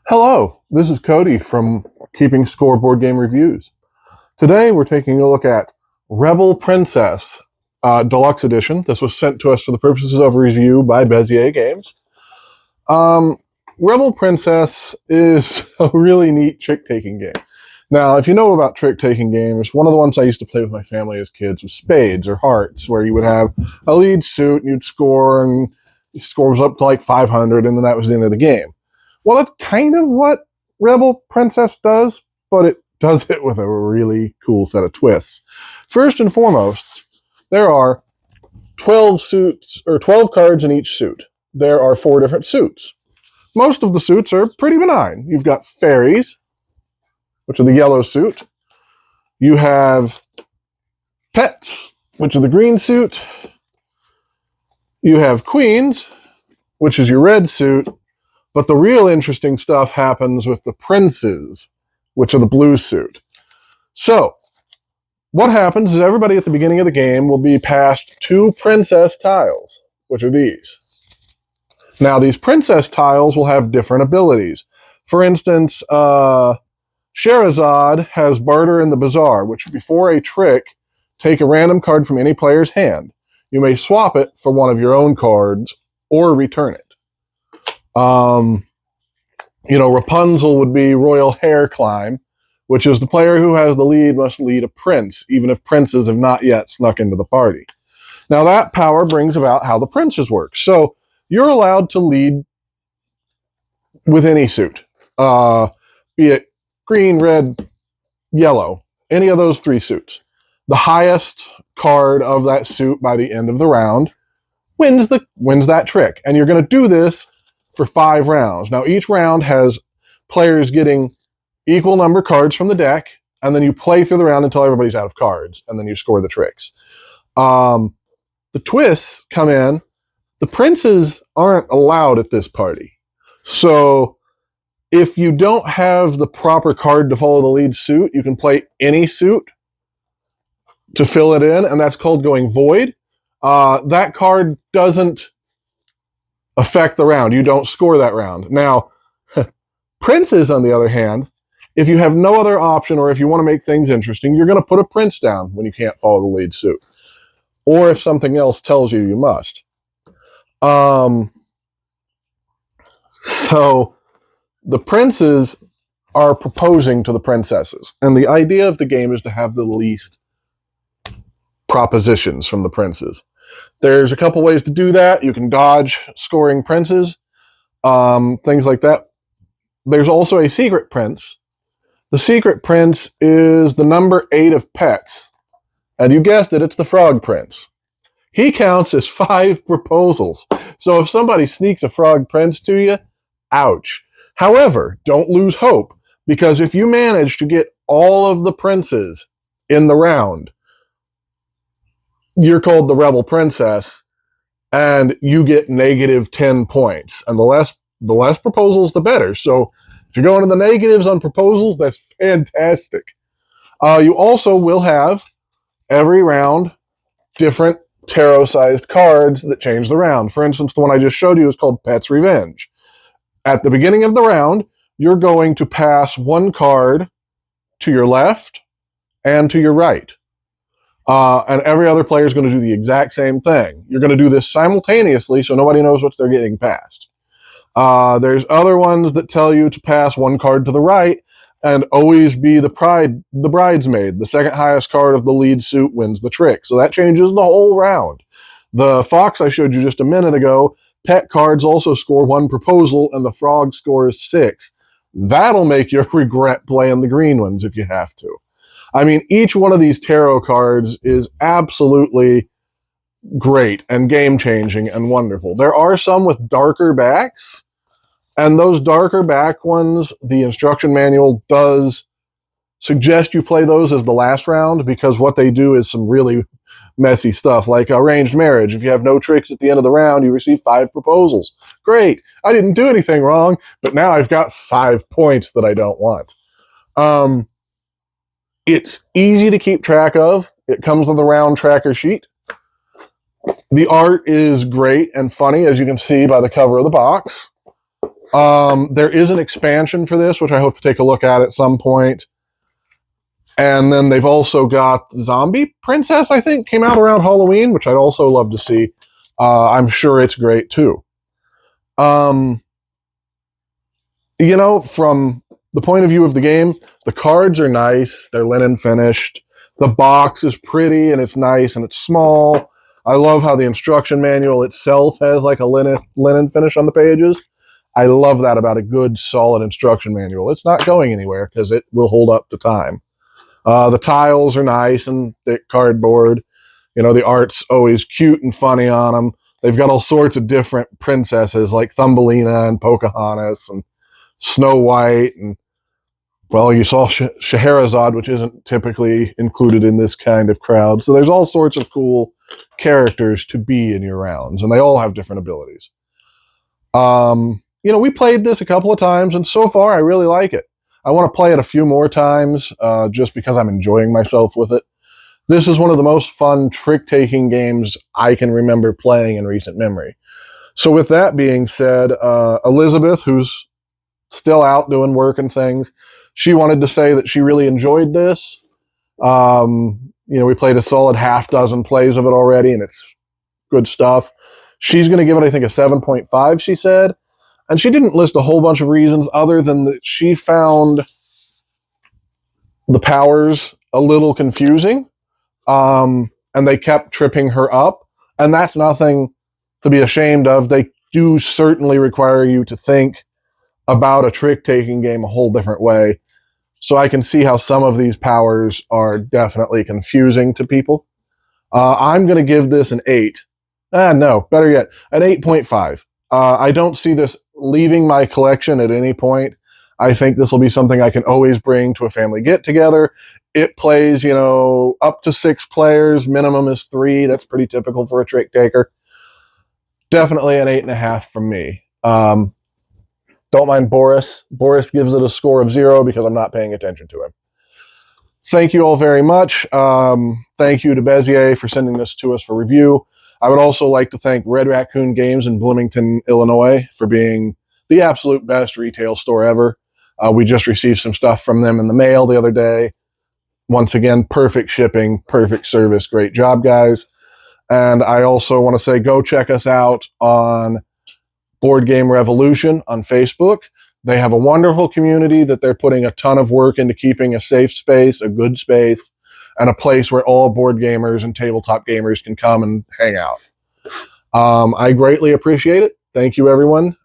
Hello, this is Cody from Keeping Score Board Game Reviews. Today we're taking a look at Rebel Princess Deluxe Edition. This was sent to us for the purposes of review by Bezier Games. Rebel Princess is a really neat trick-taking game. Now, if you know about trick-taking games, one of the ones I used to play with my family as kids was spades or hearts, where you would have a lead suit and you'd score, and your score was up to like 500, and then that was the end of the game. Well, that's kind of what Rebel Princess does, but it does it with a really cool set of twists. First and foremost, there are 12 suits, or 12 cards in each suit. There are 4 different suits. Most of the suits are pretty benign. You've got fairies, which are the yellow suit. You have pets, which are the green suit. You have queens, which is your red suit. But the real interesting stuff happens with the princes, which are the blue suit. So, what happens is everybody at the beginning of the game will be passed 2 princess tiles, which are these. Now, these princess tiles will have different abilities. For instance, Sherazade has Barter in the Bazaar, which before a trick, take a random card from any player's hand. You may swap it for one of your own cards or return it. Rapunzel would be Royal Hair Climb, which is the player who has the lead must lead a prince, even if princes have not yet snuck into the party. Now that power brings about how the princes work. So you're allowed to lead with any suit, be it green, red, yellow, any of those 3 suits. The highest card of that suit by the end of the round wins that trick. And you're going to do this for 5 rounds. Now, each round has players getting equal number cards from the deck, and then you play through the round until everybody's out of cards, and then you score the tricks. The twists come in. The princes aren't allowed at this party. So if you don't have the proper card to follow the lead suit, you can play any suit to fill it in, and that's called going void. That card doesn't affect the round. You don't score that round. Now, princes, on the other hand, if you have no other option or if you want to make things interesting, you're going to put a prince down when you can't follow the lead suit. Or if something else tells you must. So the princes are proposing to the princesses. And the idea of the game is to have the least propositions from the princes. There's a couple ways to do that. You can dodge scoring princes, things like that. There's also a secret prince. The secret prince is the number 8 of pets. And you guessed it, it's the frog prince. He counts as 5 proposals. So if somebody sneaks a frog prince to you, ouch. However, don't lose hope, because if you manage to get all of the princes in the round, you're called the Rebel Princess, and you get negative 10 points. And the less proposals, the better. So if you're going to the negatives on proposals, that's fantastic. You also will have, every round, different tarot-sized cards that change the round. For instance, the one I just showed you is called Pet's Revenge. At the beginning of the round, you're going to pass 1 card to your left and to your right. And every other player is going to do the exact same thing. You're going to do this simultaneously so nobody knows what they're getting passed. There's other ones that tell you to pass 1 card to the right and always be the bridesmaid. The second highest card of the lead suit wins the trick. So that changes the whole round. The fox I showed you just a minute ago, pet cards also score 1 proposal, and the frog scores 6. That'll make you regret playing the green ones if you have to. I mean, each one of these tarot cards is absolutely great and game-changing and wonderful. There are some with darker backs, and those darker back ones, the instruction manual does suggest you play those as the last round, because what they do is some really messy stuff, like arranged marriage. If you have no tricks at the end of the round, you receive 5 proposals. Great, I didn't do anything wrong, but now I've got 5 points that I don't want. It's easy to keep track of. It comes with a round tracker sheet. The art is great and funny, as you can see by the cover of the box. There is an expansion for this, which I hope to take a look at some point. And then they've also got Zombie Princess, I think, came out around Halloween, which I'd also love to see. I'm sure it's great too. You know, from the point of view of the game, the cards are nice. They're linen finished. The box is pretty and it's nice and it's small. I love how the instruction manual itself has like a linen finish on the pages. I love that about a good, solid instruction manual. It's not going anywhere because it will hold up to time. The tiles are nice and thick cardboard. You know, the art's always cute and funny on them. They've got all sorts of different princesses like Thumbelina and Pocahontas and Snow White. And, well, you saw Scheherazade, which isn't typically included in this kind of crowd. So there's all sorts of cool characters to be in your rounds, and they all have different abilities. You know, we played this a couple of times, and so far I really like it. I want to play it a few more times just because I'm enjoying myself with it. This is one of the most fun trick-taking games I can remember playing in recent memory. So with that being said, Elizabeth, who's still out doing work and things, she wanted to say that she really enjoyed this. You know, we played a solid half dozen plays of it already, and it's good stuff. She's going to give it, I think, a 7.5, she said. And she didn't list a whole bunch of reasons other than that she found the powers a little confusing. And they kept tripping her up. And that's nothing to be ashamed of. They do certainly require you to think about a trick-taking game a whole different way. So I can see how some of these powers are definitely confusing to people. I'm going to give this an 8. No, better yet, an 8.5. I don't see this leaving my collection at any point. I think this will be something I can always bring to a family get-together. It plays, you know, up to 6 players. Minimum is 3. That's pretty typical for a trick taker. Definitely an 8.5 from me. Don't mind Boris. Boris gives it a score of 0 because I'm not paying attention to him. Thank you all very much. Thank you to Bezier for sending this to us for review. I would also like to thank Red Raccoon Games in Bloomington, Illinois for being the absolute best retail store ever. We just received some stuff from them in the mail the other day. Once again, perfect shipping, perfect service. Great job, guys. And I also want to say go check us out on Board Game Revolution on Facebook. They have a wonderful community that they're putting a ton of work into keeping a safe space, a good space, and a place where all board gamers and tabletop gamers can come and hang out. I greatly appreciate it. Thank you, everyone.